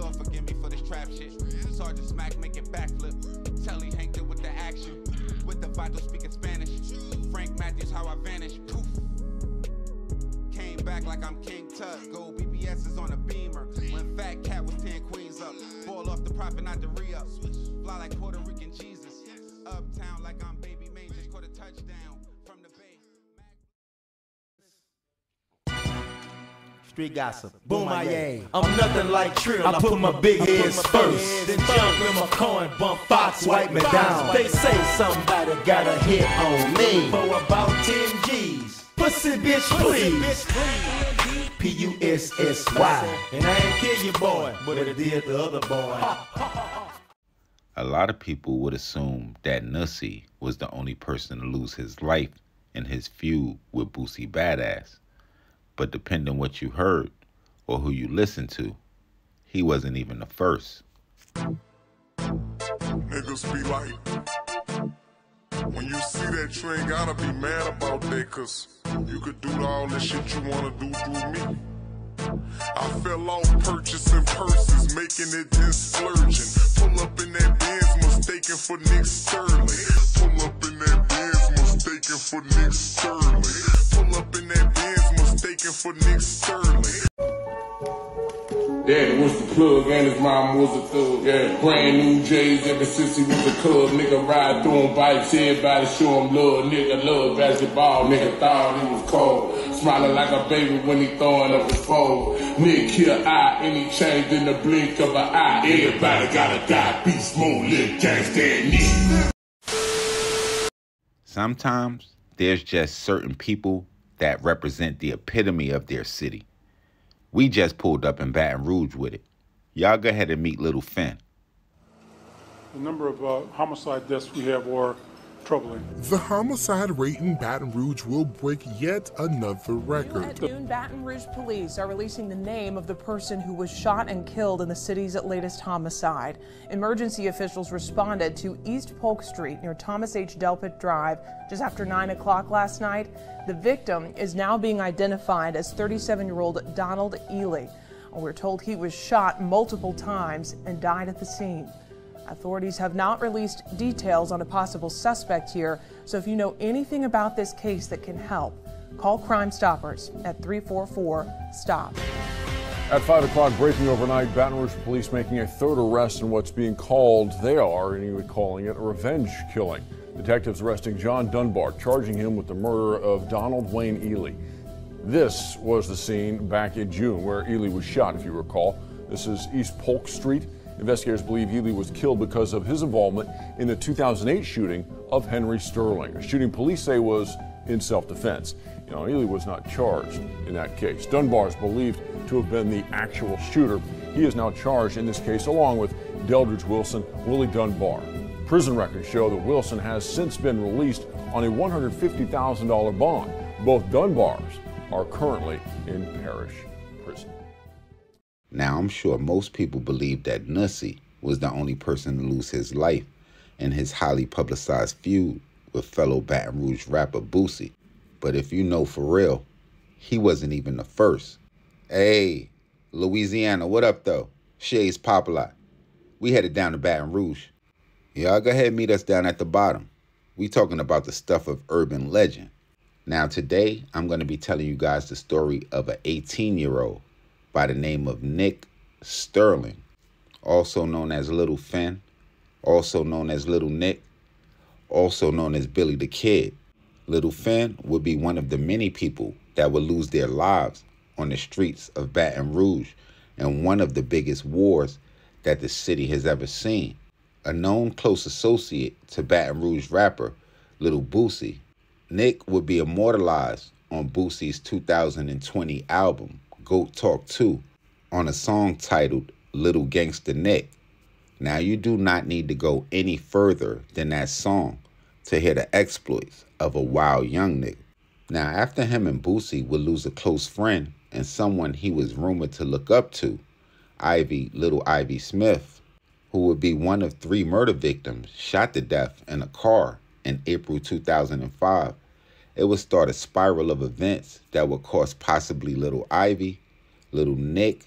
Lord forgive me for this trap shit. Sergeant Smack making backflip. Telly Hank did with the action. With the vital speaking Spanish. Frank Matthews, how I vanish. Poof. Came back like I'm King Tut. Gold BBS is on a beamer. When Fat Cat was 10 queens up. Ball off the profit, not the re-up. Fly like Puerto Rican Jesus. Uptown like I'm Baby May. Just caught a touchdown from the Bay. Street gossip. Boom, my yay. I'm nothing like Trill. I put my big heads first. Then jump in my car and bump Fox, wipe me down. They say somebody got a hit on me for about 10 G's. Pussy bitch, please. P-U-S-S-Y. And I ain't kill you, boy, but it did the other boy. A lot of people would assume that Nussie was the only person to lose his life in his feud with Boosie Badass. But depending on what you heard or who you listened to, he wasn't even the first. Niggas be like, when you see that, you ain't gotta be mad about that, cause you could do all the shit you wanna do through me. I fell off purchasing purses, making it then splurging. Pull up in that Benz, mistaken for Nick Sterling. Pull up in that Benz, mistaken for Nick Sterling. Pull up in that Benz, mistaken for Nick Sterling. Daddy was the plug and his mom was a thug. Yeah, brand new J's ever since he was a cub. Nigga ride through him bikes, everybody show him love. Nigga love basketball, nigga thought he was cold. Smiling like a baby when he throwing up his phone. Nigga kill eye and he changed in the blink of an eye. Everybody gotta die, beast mode, live gangsta and need. Sometimes there's just certain people that represent the epitome of their city. We just pulled up in Baton Rouge with it. Y'all go ahead and meet Little Finn. The number of homicide deaths we have are troubling. The homicide rate in Baton Rouge will break yet another record. At noon, Baton Rouge police are releasing the name of the person who was shot and killed in the city's latest homicide. Emergency officials responded to East Polk Street near Thomas H. Delpit Drive just after 9 o'clock last night. The victim is now being identified as 37-year-old Donald Ely. We're told he was shot multiple times and died at the scene. Authorities have not released details on a possible suspect here, so if you know anything about this case that can help, call Crime Stoppers at 344-STOP. At 5 o'clock, breaking overnight, Baton Rouge police making a third arrest in what's being called, calling it a revenge killing. Detectives arresting John Dunbar, charging him with the murder of Donald Wayne Ely. This was the scene back in June where Ely was shot, if you recall. This is East Polk Street. Investigators believe Ely was killed because of his involvement in the 2008 shooting of Henry Sterling, a shooting police say was in self-defense. Ely was not charged in that case. Dunbar is believed to have been the actual shooter. He is now charged in this case along with Deldridge Wilson, Willie Dunbar. Prison records show that Wilson has since been released on a $150,000 bond. Both Dunbars are currently in parish prison. Now, I'm sure most people believe that Nussie was the only person to lose his life in his highly publicized feud with fellow Baton Rouge rapper Boosie. But if you know for real, he wasn't even the first. Hey, Louisiana, what up though? Shay's Popalot. We headed down to Baton Rouge. Y'all go ahead and meet us down at the bottom. We talking about the stuff of urban legend. Now today, I'm going to be telling you guys the story of an 18-year-old by the name of Nick Sterling, also known as Little Finn, also known as Little Nick, also known as Billy the Kid. Little Finn would be one of the many people that would lose their lives on the streets of Baton Rouge in one of the biggest wars that the city has ever seen. A known close associate to Baton Rouge rapper Little Boosie, Nick would be immortalized on Boosie's 2020 album, Goat Talk 2, on a song titled Little Gangsta Nick. Now, you do not need to go any further than that song to hear the exploits of a wild young nigga. Now, after him and Boosie would lose a close friend and someone he was rumored to look up to, Little Ivy Smith, who would be one of 3 murder victims shot to death in a car in April 2005, it would start a spiral of events that would cost possibly Little Ivy, Little Nick,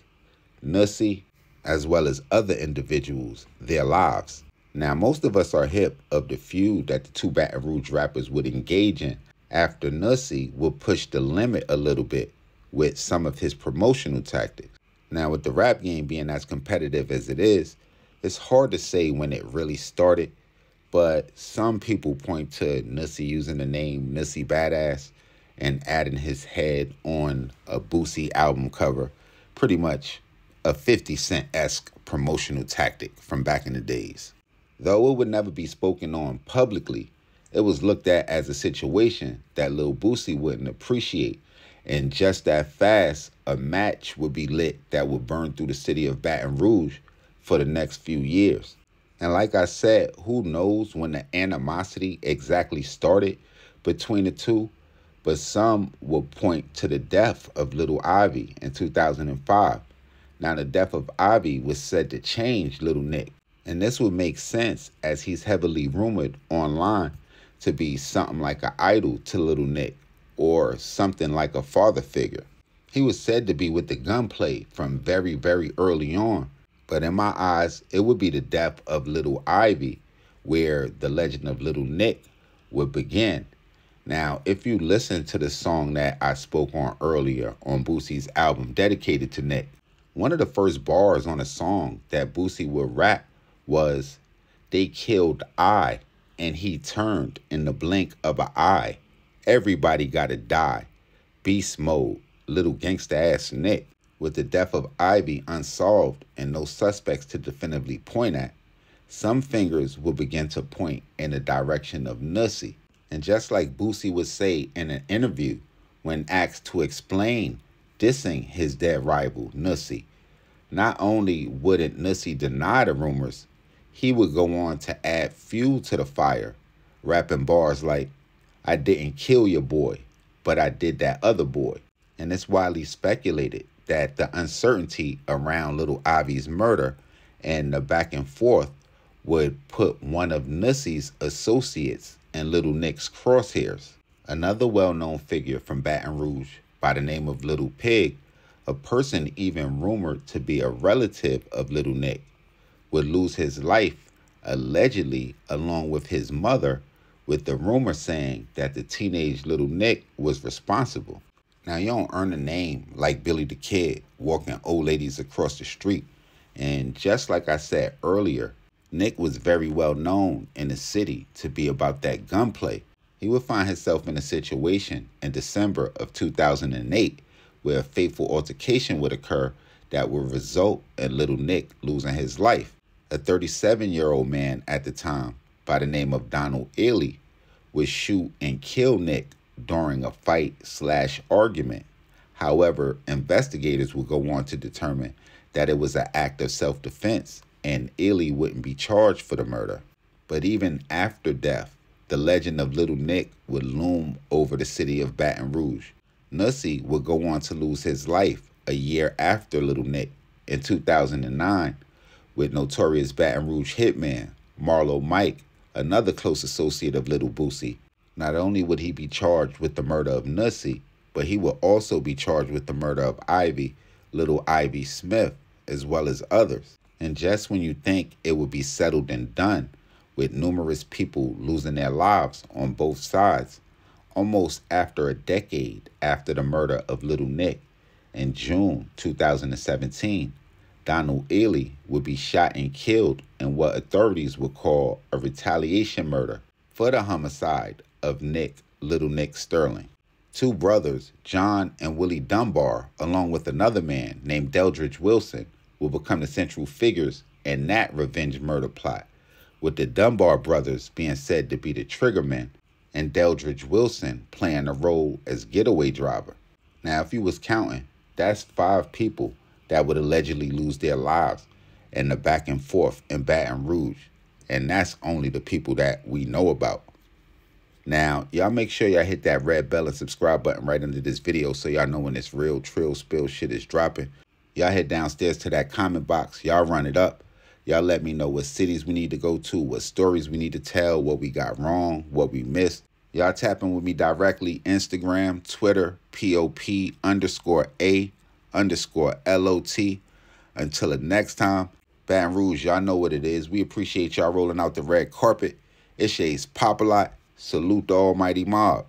Nussie, as well as other individuals, their lives. Now, most of us are hip of the feud that the two Baton Rouge rappers would engage in after Nussie would push the limit a little bit with some of his promotional tactics. Now, with the rap game being as competitive as it is, it's hard to say when it really started, but some people point to Nussie using the name Nussie Badass and adding his head on a Boosie album cover, pretty much a 50 Cent-esque promotional tactic from back in the days. Though it would never be spoken on publicly, it was looked at as a situation that Lil Boosie wouldn't appreciate, and just that fast, a match would be lit that would burn through the city of Baton Rouge for the next few years. And like I said, who knows when the animosity exactly started between the two, but some will point to the death of Little Ivy in 2005. Now, the death of Ivy was said to change Little Nick, and this would make sense as he's heavily rumored online to be something like an idol to Little Nick or something like a father figure. He was said to be with the gunplay from very, very early on, but in my eyes, it would be the death of Little Ivy where the legend of Little Nick would begin. Now, if you listen to the song that I spoke on earlier on Boosie's album dedicated to Nick, one of the first bars on the song that Boosie would rap was, "They killed I, and he turned in the blink of an eye. Everybody gotta die. Beast mode, little gangsta ass Nick." With the death of Ivy unsolved and no suspects to definitively point at, some fingers will begin to point in the direction of Nussie. And just like Boosie would say in an interview when asked to explain dissing his dead rival, Nussie, not only wouldn't Nussie deny the rumors, he would go on to add fuel to the fire, rapping bars like, "I didn't kill your boy, but I did that other boy." And it's widely speculated that the uncertainty around Little Ivy's murder and the back and forth would put one of Nussie's associates in Little Nick's crosshairs. Another well-known figure from Baton Rouge by the name of Little Pig, a person even rumored to be a relative of Little Nick, would lose his life, allegedly along with his mother, with the rumor saying that the teenage Little Nick was responsible. Now, you don't earn a name like Billy the Kid walking old ladies across the street. And just like I said earlier, Nick was very well known in the city to be about that gunplay. He would find himself in a situation in December of 2008 where a fateful altercation would occur that would result in Little Nick losing his life. A 37-year-old man at the time by the name of Donald Ely would shoot and kill Nick during a fight/argument. However, investigators would go on to determine that it was an act of self-defense and Ely wouldn't be charged for the murder. But even after death, the legend of Little Nick would loom over the city of Baton Rouge. Nussie would go on to lose his life a year after Little Nick in 2009 with notorious Baton Rouge hitman Marlo Mike, another close associate of Little Boosie. Not only would he be charged with the murder of Nussie, but he would also be charged with the murder of Ivy, Little Ivy Smith, as well as others. And just when you think it would be settled and done, with numerous people losing their lives on both sides, almost after a decade after the murder of Little Nick, in June 2017, Donald Ely would be shot and killed in what authorities would call a retaliation murder for the homicide of Little Nick Sterling. Two brothers, John and Willie Dunbar, along with another man named Deldridge Wilson, will become the central figures in that revenge murder plot, with the Dunbar brothers being said to be the triggermen and Deldridge Wilson playing a role as getaway driver. Now, if you was counting, that's 5 people that would allegedly lose their lives in the back and forth in Baton Rouge, and that's only the people that we know about. Now, y'all make sure y'all hit that red bell and subscribe button right under this video so y'all know when this real trill spill shit is dropping. Y'all head downstairs to that comment box. Y'all run it up. Y'all let me know what cities we need to go to, what stories we need to tell, what we got wrong, what we missed. Y'all tapping with me directly, Instagram, Twitter, POP_A_LOT. Until the next time, Baton Rouge, y'all know what it is. We appreciate y'all rolling out the red carpet. It's your Popalot. Salute the almighty mob.